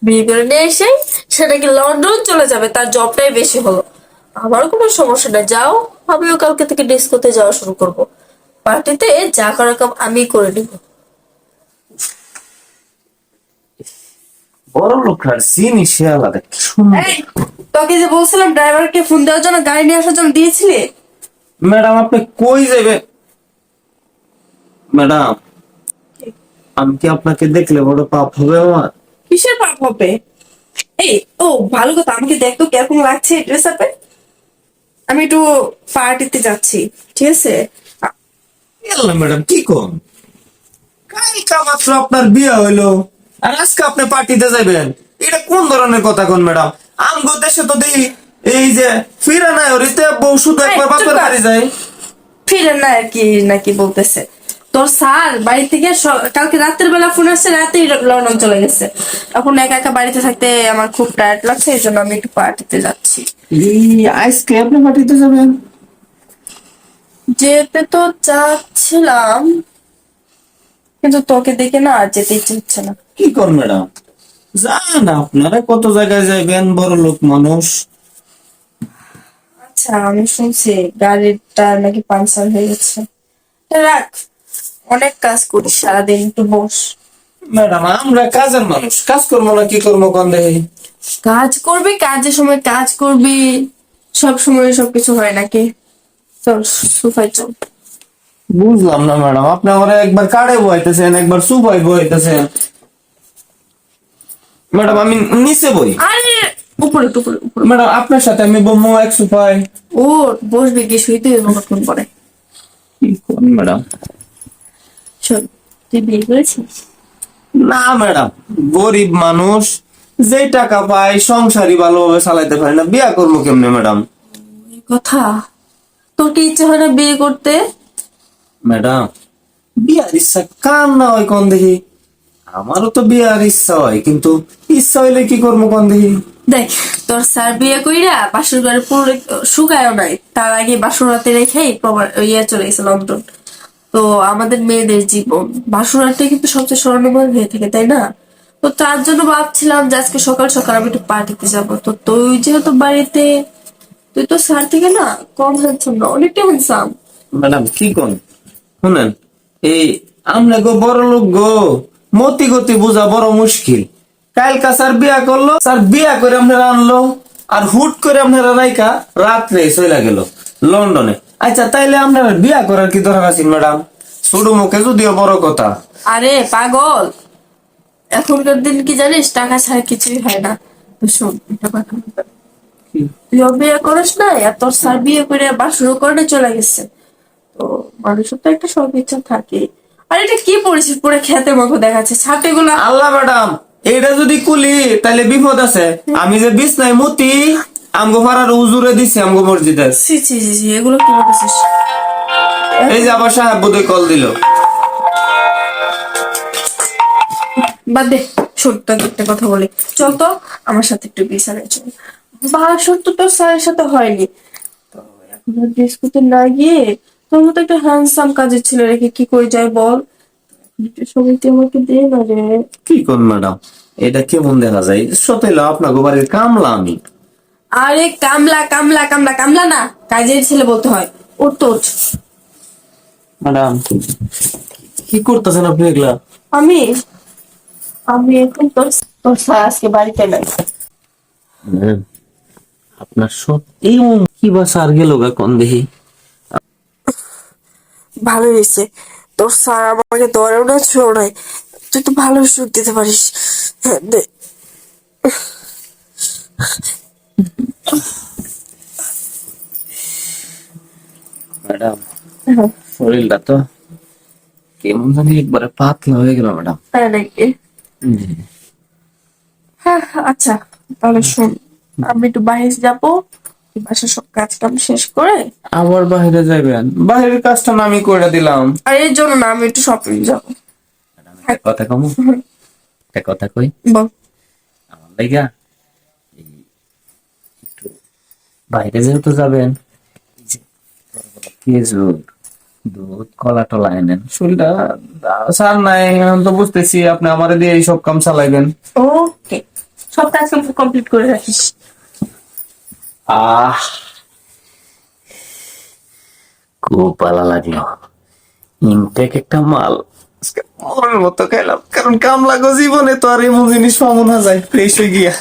বিয়ে করে নিয়ে এসে সে নাকি লন্ডন চলে যাবে, তার জবটাই বেশি হলো। আমারও কোনো সমস্যা নেই, যাও। আমিও কালকে থেকে ডিস্কোতে যাওয়া শুরু করব। পার্টিতে যা করার কাম আমি করে নিব। বড় লোকরা জিনিসই আলাদা, কি সুন্দর। এই, তোকে যে বলছিলাম ড্রাইভারকে ফোন দেওয়ার জন্য, গাড়ি নিয়ে আসার জন্য, দিয়েছিলি? ম্যাডাম আপনি কই যাবেন? ম্যাডাম আমি কি আপনাকে দেখলে বড় পাপ হবে আমার? কিসের পাপ হবে? এই, ও ভালো কথা, আমাকে দেখতো কিরকম লাগছে ড্রেস আপে। আমি একটু পার্টিতে যাচ্ছি, ঠিক আছে? এলা ম্যাডাম কি কোন? কালকা মাত্র আপনার বিয়ে হইলো আর আজকে আপনি পার্টিতে যাবেন? এটা কোন ধরনের কথা কোন ম্যাডাম? আমগো দেশে তো দেখি এই যে ফিরা নাই হরিতে বউ শুধু এই, একবার চুপ বাপের কর। বাড়ি যায়। ফিরে না আর কি নাকি বলতেছে। তোর স্যার বাড়ি থেকে কালকে রাতের বেলা ফোন আসছে, রাতেই লন্ডন চলে গেছে। এখন একা একা বাড়িতে থাকতে আমার খুব টায়ার্ড লাগছে, এই জন্য আমি একটু পার্টিতে যাচ্ছি। এই আজকে আপনি পার্টিতে যাবেন? যেতে তো চাচ্ছিলাম, কিন্তু তোকে দেখে না আর যেতে ইচ্ছে হচ্ছে না। কি কর ম্যাডাম, যান আপনারা কত জায়গায় যাইবেন, বড় লোক মানুষ। আচ্ছা, আমি শুনছি গাড়ির টায়ার নাকি পাংচার হয়ে গেছে। রাখ, অনেক কাজ করিস সারাদিন, একটু বস। ম্যাডাম আমরা কাজের মানুষ, কাজ করবো না কি করবো কোন দেখি? কাজ করবি, কাজের সময় কাজ করবি, সব সময় সবকিছু হয় নাকি? চল, সোফায় চল। বুঝলাম না ম্যাডাম, আপনি আমার একবার কাড়ে বইতেছেন একবার সুপাই বইতেছেন। ম্যাডাম আমি নিচে বই। আরে, উপরে উপরে উপরে। ম্যাডাম আপনার সাথে আমি বমু এক সুপাই। ও, বসবি কি, শুইতে হইব কতক্ষণ পরে। কি কোন ম্যাডাম? শোন, তুই বিয়ে করেছিস? না ম্যাডাম, গরিব মানুষ, যেই টাকা পাই সংসারই ভালোভাবে চালাইতে পারি না, বিয়া করবো কেমনে ম্যাডাম? এই কথা, তোর কি ইচ্ছে হয় না বিয়ে করতে? ম্যাডাম বিয়ার ইচ্ছা কার না হয় কোন দেখি? আমারও তো বিয়ার ইচ্ছা হয়, কিন্তু ইচ্ছা হইলে কি করবো কোন দেখি? দেখ, তোর স্যার বিয়ে কইরা বাসর ঘরে পুরো শুকায়ও নাই, তার আগে বাসর রাতে রেখেই ইয়ে চলে গেছে লন্ডন। তো আমাদের মেয়েদের জীবন বাসরাতে কিন্তু সবচেয়ে স্মরণীয় হয়ে থাকে, তাই না? তো তার জন্য ভাবছিলাম যে আজকে সকাল সকাল আমি একটু পার্টিতে যাবো। তো তুই যেহেতু বাড়িতে, তুই তো স্যার থেকে না কম হ্যান্ডসাম না, অনেকটা হ্যান্ডসাম। ম্যাডাম কি কোন? শুনেন, এই আমরা গো বড় লোক গো, মতি গতি বোঝা বড় মুশকিল। কালকা স্যার বিয়া করলো, স্যার বিয়া করে আপনারা আনলো, আর হুট করে আপনারা রাইকা রাত্রে চলে গেল লন্ডনে। আচ্ছা তাইলে আপনারা বিয়া করার কি দরকার আছে ম্যাডাম? ছোট মুখে যদিও বড় কথা। আরে পাগল, এখনকার দিন কি জানিস, টাকা ছাড়া কিছুই হয় না। তো শোন, একটা কথা বলতে, তুইও বিয়ে করিস না, আর তোর স্যার বিয়ে করে বাসরও করে চলে গেছে। তো মানুষের তো একটা সব ইচ্ছা থাকে। আর এটা কি পরিচিত, পুরো খেতে মতো দেখাচ্ছে ছাতে গুলা। আল্লাহ ম্যাডাম, এইটা যদি কুলি তাইলে বিপদ আছে। আমি যে বিছনায় মতি আমগো পাড়ার হুজুরে দিছি আমগো মসজিদে। ছি ছি ছি ছি, এগুলো কি বলতেছিস? এই যে আবার সাহেব বোধহয় কল দিল। বাদ দে, সত্য একটা কথা বলি, চল তো আমার সাথে একটু বিছানায় চল। বা সত্য তোর স্যারের সাথে হয়নি, তো এখন আর ডিস্কোতে না গিয়ে তোর মতো একটা হ্যান্ডসাম কাজের ছেলে রেখে কি করে যায় বল? একটু সময় তুই আমাকে দে না রে। কি কোন ম্যাডাম, এটা কেমন দেখা যায়? সতেলা আপনাকে বাড়ির কামলা আমি। আরে কামলা কামলা কামলা কামলা না, কাজের ছেলে বলতে হয়। ওর তো ওঠ। ম্যাডাম কি করতেছেন আপনি এগুলা? আমি আমি এখন তোর তোর স্যার আজকে বাড়িতে নাই। আপনার সত্যি কি বা সার গেল গা কোন দেখি? ভালো হয়েছে, তোর স্যার আমাকে ধরেও না ছোড়ো নাই। তুই তো ভালো সুখ দিতে পারিস। হ্যাঁ, দে। ম্যাডাম হ্যাঁ, শরীরটা তো কেমন জানি একবারে পাতলা হয়ে গেল ম্যাডাম। তাই নাকি? হ্যাঁ, আচ্ছা, তাহলে শোন, আমি একটু বাইরে যাবো, বাসার সব কাজ কাম শেষ করে। আবার বাইরে যাবেন? বাইরের কাজটা না আমি করে দিলাম। আর এর জন্য না, আমি একটু শপিং যাবো। একটা কথা কমু, একটা কথা কই। বল। আমার লাইগা একটু বাইরে যেহেতু যাবেন, এই যে খেজুর দুধ কলা টলা এনেন। শরীরটা স্যার নাই, এখন তো বুঝতেছি আপনি আমারে দিয়ে এই সব কাম চালাইবেন। ওকে, সব কাজ কমপ্লিট করে রাখিস। আহ খুব ভালো লাগলো। ইনটেক একটা মাল আজকে মনের মতো খাইলাম, কারণ কামলা গো জীবনে তো আর এমন জিনিস পাবো না যায় ফ্রেশ হয়ে গিয়া।